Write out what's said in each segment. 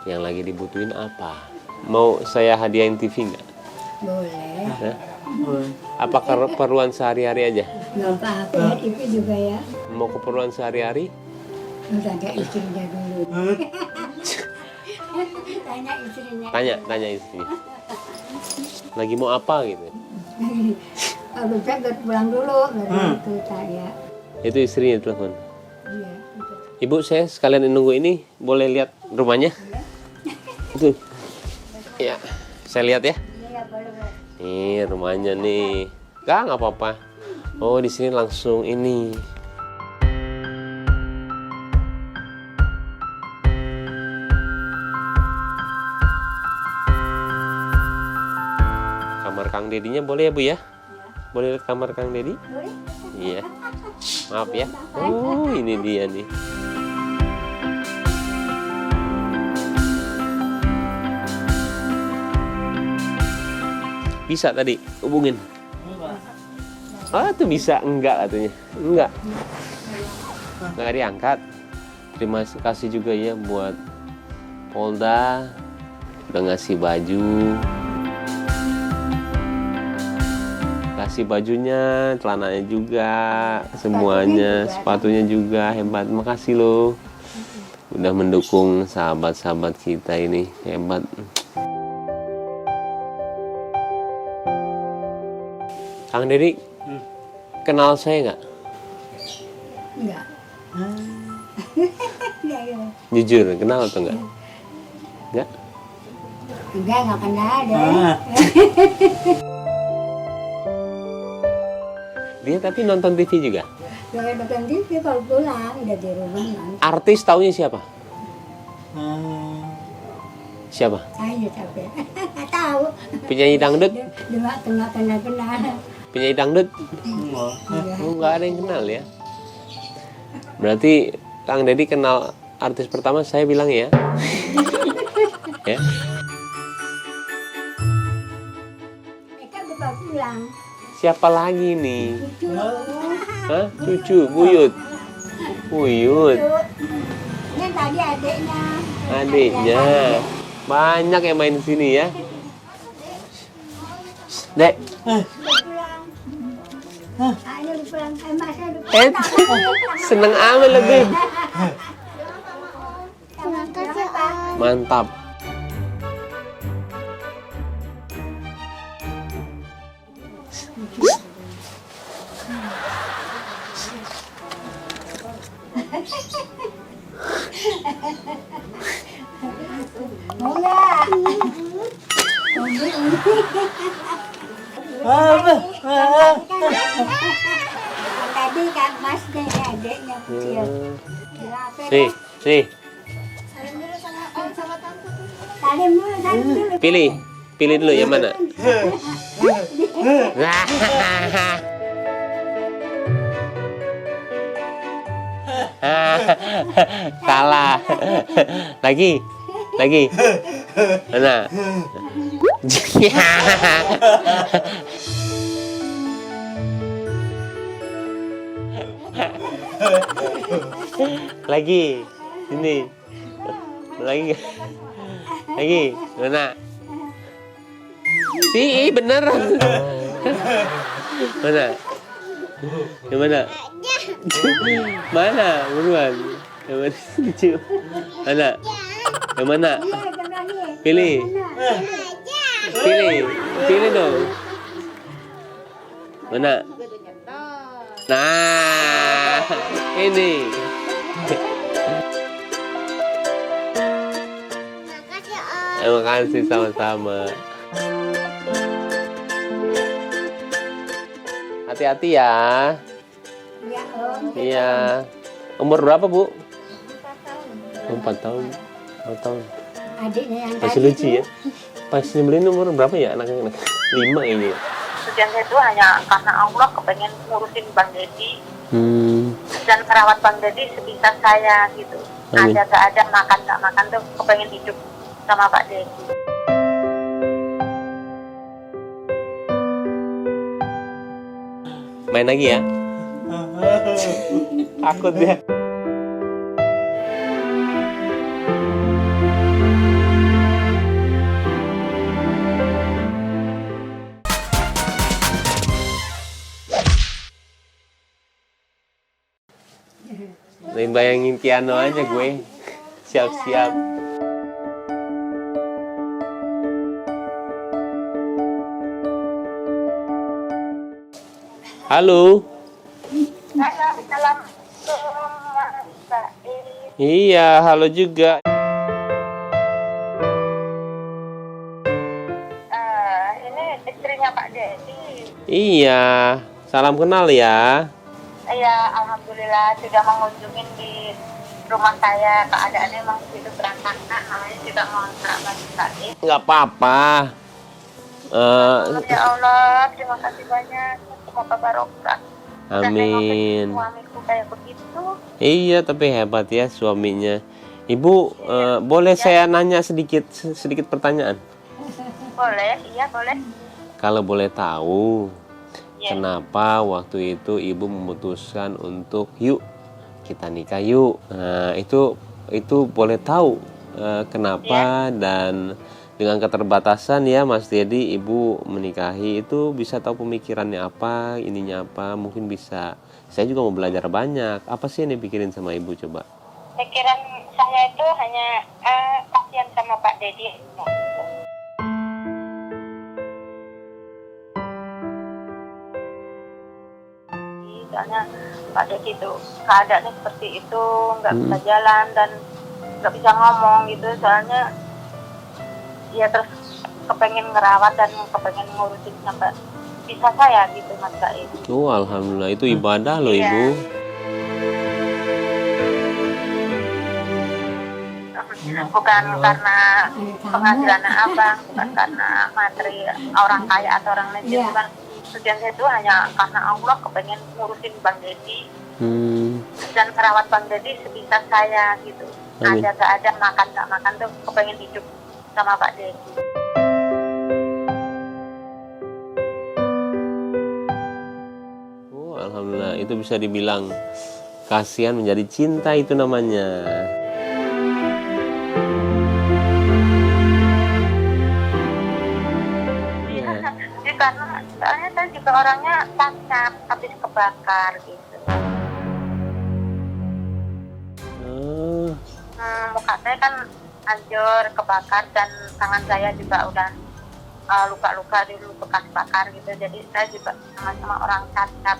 Yang lagi dibutuhin apa? Mau saya hadiahin TV nggak? Boleh. Hah? Apa keperluan sehari-hari aja? Nggak apa-apa, itu juga ya. Mau keperluan sehari-hari? Udah ada istrinya dulu. Tanya istrinya. Tanya istrinya. Lagi mau apa gitu? Kalau saya udah pulang dulu, baru itu saya. Itu istrinya telepon. Iya. Ibu, saya sekalian nunggu ini, boleh lihat rumahnya? Itu. Ya, saya lihat ya. Iya, boleh. Nih rumahnya nih. Nggak apa-apa. Oh, di sini langsung ini. Kamar Kang Dedinya boleh ya, Bu ya? Boleh lihat kamar Kang Dedi? Boleh. Iya. Maaf ya. Oh, ini dia nih. Bisa tadi hubungin. Ah, tuh bisa. Enggak katanya. Enggak diangkat. Terima kasih juga ya buat Polda udah ngasih baju. Kasih bajunya, celananya juga, semuanya, sepatunya juga. Hebat. Makasih loh. Udah mendukung sahabat-sahabat kita ini. Hebat. Kang Dedi, kenal saya nggak? Enggak. Jujur, kenal atau nggak? Nggak? Enggak kenal deh. Dia tapi nonton TV juga? Jangan nonton TV kalau pulang, udah di rumah nonton. Artis taunya siapa? Siapa? Ayo capek. Nggak tahu. Penyanyi dangdut? Nggak kenal. Penyanyi dangdut? Iya. Oh, nggak ada yang kenal ya? Berarti Kang Dedi kenal artis pertama saya bilang ya? Ya? Mereka lupa pulang. Siapa lagi nih? Cucu. Hah? Cucu, Buyut. Buyut. Ini tadi adiknya. Adiknya. Banyak yang main di sini ya. Dek. Udah pulang. Ini udah pulang. Masnya udah pulang. Seneng amat lebih. Makasih, Pak. Mantap. Mau nggak? Tadi kan Mas deh adiknya kecil. Nih. Salim dulu. Pilih dulu yang mana? Salah. Lagi. Mana? Lagi. Ini. Lagi. Mana? Bener. Mana? Yang mana? Mana? Buruan. Yang mana? Lucu. Mana? Yang mana? Pilih dong. Mana? Nah, ini. Terima kasih sama-sama. Hati-hati ya. Ya, Om. Iya. Umur berapa, Bu? 4 tahun. 4 tahun. 4 tahun. Adiknya yang Masih tadi lucu ya. Pas nyebelin umur berapa ya anak-anak? 5 ini. Tujuan saya itu hanya karena Allah kepengen ngurusin Bang Dedi Hmm. dan merawat Bang Dedi sebisa saya gitu. Amin. Ada gak ada, makan gak makan tuh kepengen hidup sama Pak Dedi. Main lagi ya. Takut dia. bayang-bayangin Kiano aja gue. Siap-siap. Halo. Assalamualaikum Mas Said. Iya, halo juga. Ini istrinya Pak Dedi. Iya, salam kenal ya. Ya, alhamdulillah sudah mengunjungin di rumah saya. Keadaannya memang begitu berantakan, namanya juga ngontrak Mas Said. Nggak apa-apa. Ya Allah, terima kasih banyak. Semoga barokah. Dan Amin. suamiku kayak begitu. Iya, tapi hebat ya suaminya. Ibu, boleh saya nanya sedikit pertanyaan? Boleh, iya boleh. Kalau boleh tahu, Ya. kenapa waktu itu ibu memutuskan untuk yuk kita nikah yuk? Nah, itu boleh tahu kenapa dan dengan keterbatasan ya Mas Dedi, ibu menikahi itu bisa tahu pemikirannya apa, ininya apa, mungkin bisa. Saya juga mau belajar banyak. Apa sih yang dipikirin sama ibu coba? Pikiran saya itu hanya kasihan sama Pak Dedi. Soalnya Pak Dedi itu keadaannya seperti itu, nggak bisa jalan dan nggak bisa ngomong gitu. Soalnya ya terus kepengen ngerawat dan kepengen ngurusin sampai bisa saya gitu Mas Said. Oh, alhamdulillah itu ibadah loh Iya. ibu. Bukan karena penghasilan abang, bukan karena materi orang kaya atau orang lain, Iya. bukan. Tujuan saya itu hanya karena Allah kepengen ngurusin Bang Dedi dan merawat Bang Dedi sebisa saya gitu. Amin. Ada gak ada, makan gak makan tuh kepengen hidup sama Pak Dedi. Oh, alhamdulillah itu bisa dibilang kasihan menjadi cinta itu namanya. Jadi karena soalnya saya juga orangnya cacat, habis kebakar gitu. Oh, Muka saya kan hancur, kebakar, dan tangan saya juga udah luka-luka dulu bekas bakar gitu. Jadi saya juga sama-sama orang cacat,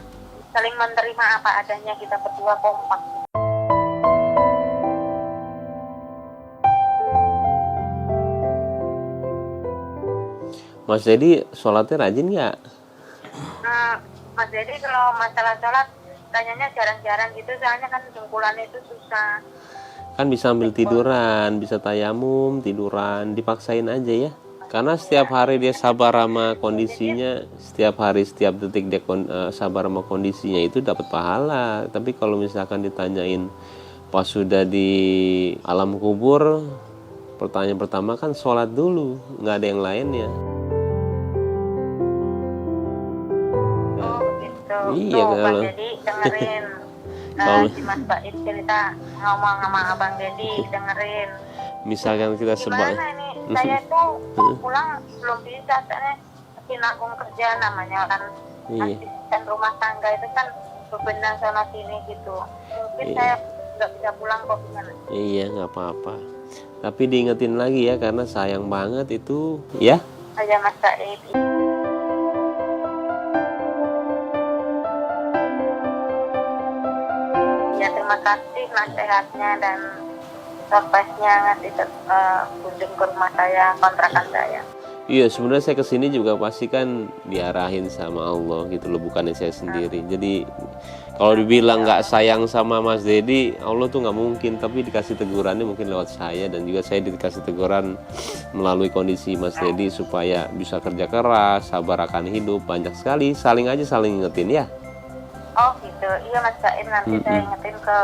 saling menerima apa adanya, kita berdua kompak. Mas Dedi sholatnya rajin nggak? Mas Dedi kalau masalah sholat tanyanya jarang-jarang gitu, soalnya kan dengkulannya itu susah. Kan bisa ambil tiduran, bisa tayamum, tiduran, dipaksain aja ya. Karena setiap hari dia sabar sama kondisinya, setiap hari, setiap detik dia sabar sama kondisinya itu dapat pahala. Tapi kalau misalkan ditanyain pas sudah di alam kubur, pertanyaan pertama kan sholat dulu, nggak ada yang lainnya. Oh gitu. Iya, Tuh, Mas kalau- Dedi dengerin. Si Mas Baid cerita ngomong sama Abang Dedi, dengerin. Misalkan kita sebab Gimana ini? Saya tuh pulang belum bisa, soalnya masih nanggung kerja, namanya orang Iya. asisten rumah tangga itu kan bebenah sana sini gitu. Mungkin Iya. saya nggak bisa pulang kok, gimana? Iya, nggak apa-apa. Tapi diingetin lagi ya, karena sayang banget itu, ya. Aja Mas Said. Ya terima kasih nasihatnya dan surprise-nya ngasih kunjung ke rumah saya, kontrakan saya. Iya, sebenarnya saya kesini juga pasti kan diarahin sama Allah gitu loh, bukannya saya sendiri. Jadi kalau dibilang nggak sayang sama Mas Dedi, Allah tuh nggak mungkin. Tapi dikasih tegurannya mungkin lewat saya, dan juga saya dikasih teguran melalui kondisi Mas Dedi supaya bisa kerja keras, sabar akan hidup, banyak sekali. Saling aja saling ingetin ya. Oh gitu, iya Mas Said, nanti saya ingetin ke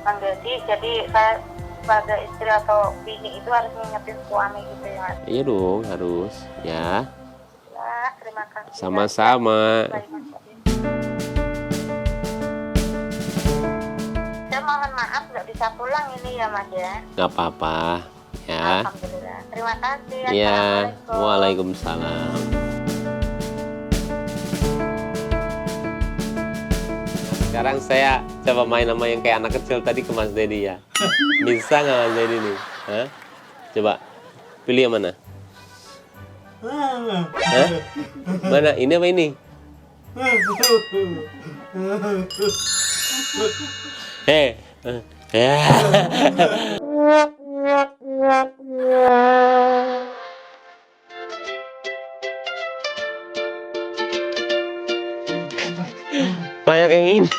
Bang Dedi. Jadi saya sebagai istri atau bini itu harus ngingetin suami gitu ya Mas. Iya dong, harus ya. Ya, terima kasih. Sama-sama. Baik, Mas Said. Saya mohon maaf nggak bisa pulang ini ya Mas ya. Nggak apa-apa ya. Alhamdulillah. Terima kasih. Ya, Assalamualaikum. waalaikumsalam. Sekarang saya Coba main sama yang kayak anak kecil tadi ke Mas Dedi ya. Bisa nggak Mas Dedi nih? Hah? Coba pilih yang mana? Hah? Mana? Ini apa ini? Ya. Banyak yang ini.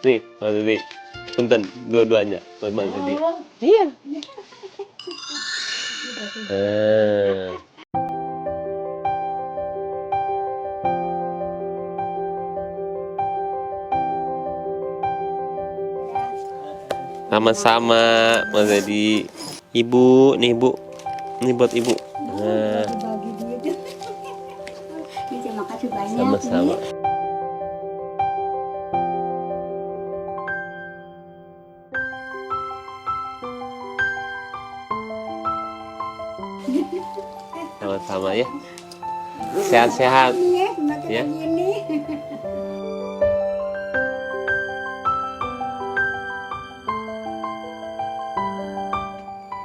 Nih, Mas Dedi. Punten, dua-duanya buat Mas Dedi. Iya. Sama-sama Mas Dedi. Ibu, nih Bu. Ini buat Ibu. Nah, Bagi duit. Ini terima kasih banyak. sama-sama. Sama-sama ya. Sehat-sehat. Ini ya, semakin Ya. begini.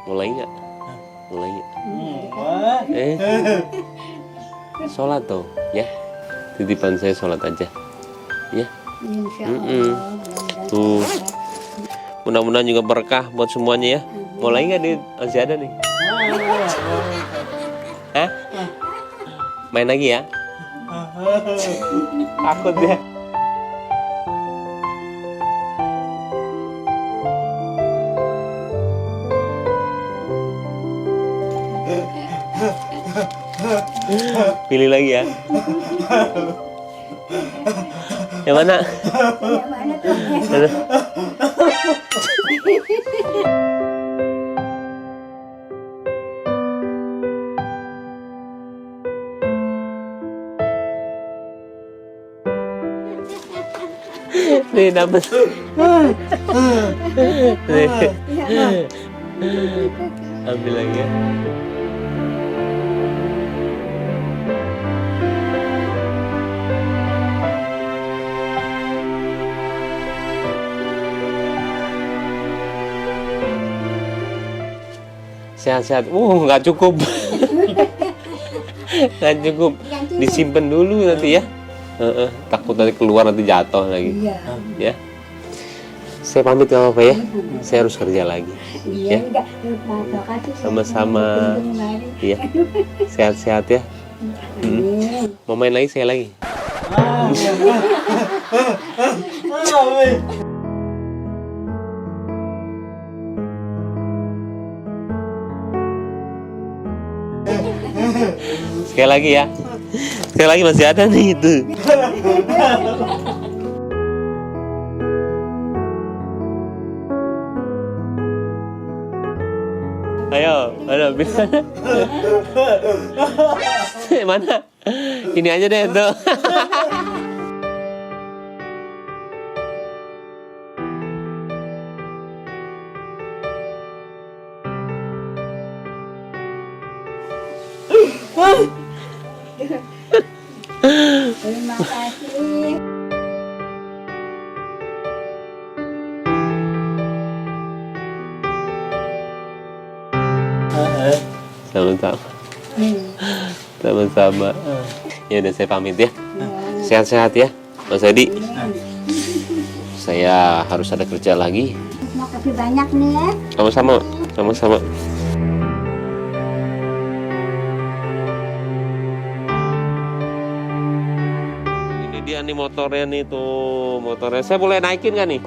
Mulai nggak? Mulai nggak? Sholat tuh, ya. Titipan saya sholat aja, ya. Insya Mm-mm. Allah. Tuh. Mudah-mudahan juga berkah buat semuanya ya. Mulai nggak di masih ada nih? Hah? Main lagi ya? Takut ya. Pilih lagi ya. Yang mana? Yang mana tuh? Mana? Nih dapat. Nih. Ambil lagi ya. Sehat-sehat. Nggak cukup. Nggak cukup. Disimpan dulu nanti ya. Takut nanti keluar nanti jatuh lagi. Iya. Ya. Saya pamit nggak apa-apa ya. Saya harus kerja lagi. Iya, Ya. enggak. Terima kasih. Sama-sama. Iya. Sehat-sehat ya. Amin. Mau main lagi saya lagi. Sekali lagi ya. Sekali lagi masih ada nih itu. Ayo, bisa. Mana? Ini aja deh tuh. Terima kasih. Sama-sama. Sama-sama. Ya udah saya pamit ya. Sehat-sehat ya, Mas Edi. Saya harus ada kerja lagi. Terima kasih banyak nih ya. Sama-sama. Sama-sama. Ini dia nih motornya nih tuh. Motornya. Saya boleh naikin nggak nih?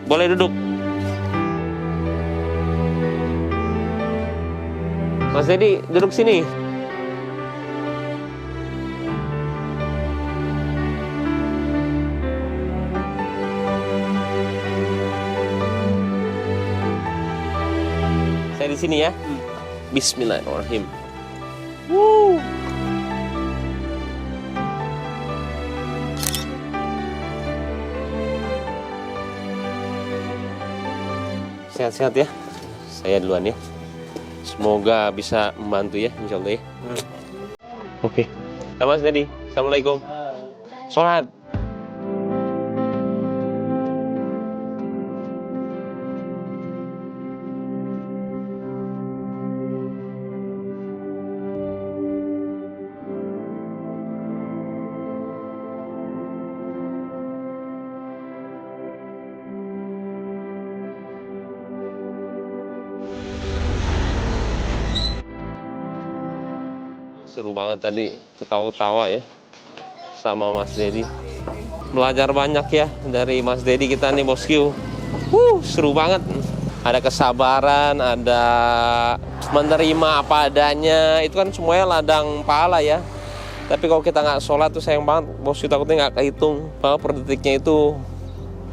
Boleh duduk. Mas Edi, duduk sini. Saya di sini ya. Bismillahirrahmanirrahim. sehat-sehat ya. Saya duluan ya. Semoga bisa membantu ya, insya Allah ya. Oke. Mas Dedi, Assalamualaikum. Sholat. Seru banget tadi, ketawa-tawa ya sama Mas Dedi. Belajar banyak ya dari Mas Dedi kita nih bosku. Seru banget. Ada kesabaran, ada menerima apa adanya. Itu kan semuanya ladang pahala ya. Tapi kalau kita nggak sholat tuh sayang banget. Bosku takutnya nggak kehitung. Bahwa per detiknya itu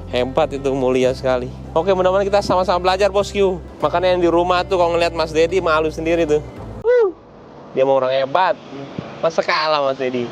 hebat, itu mulia sekali. Oke, mudah-mudahan kita sama-sama belajar bosku. Makanya yang di rumah tuh kalau ngeliat Mas Dedi malu sendiri tuh. Dia mau orang hebat. Masa kalah Mas Dedi.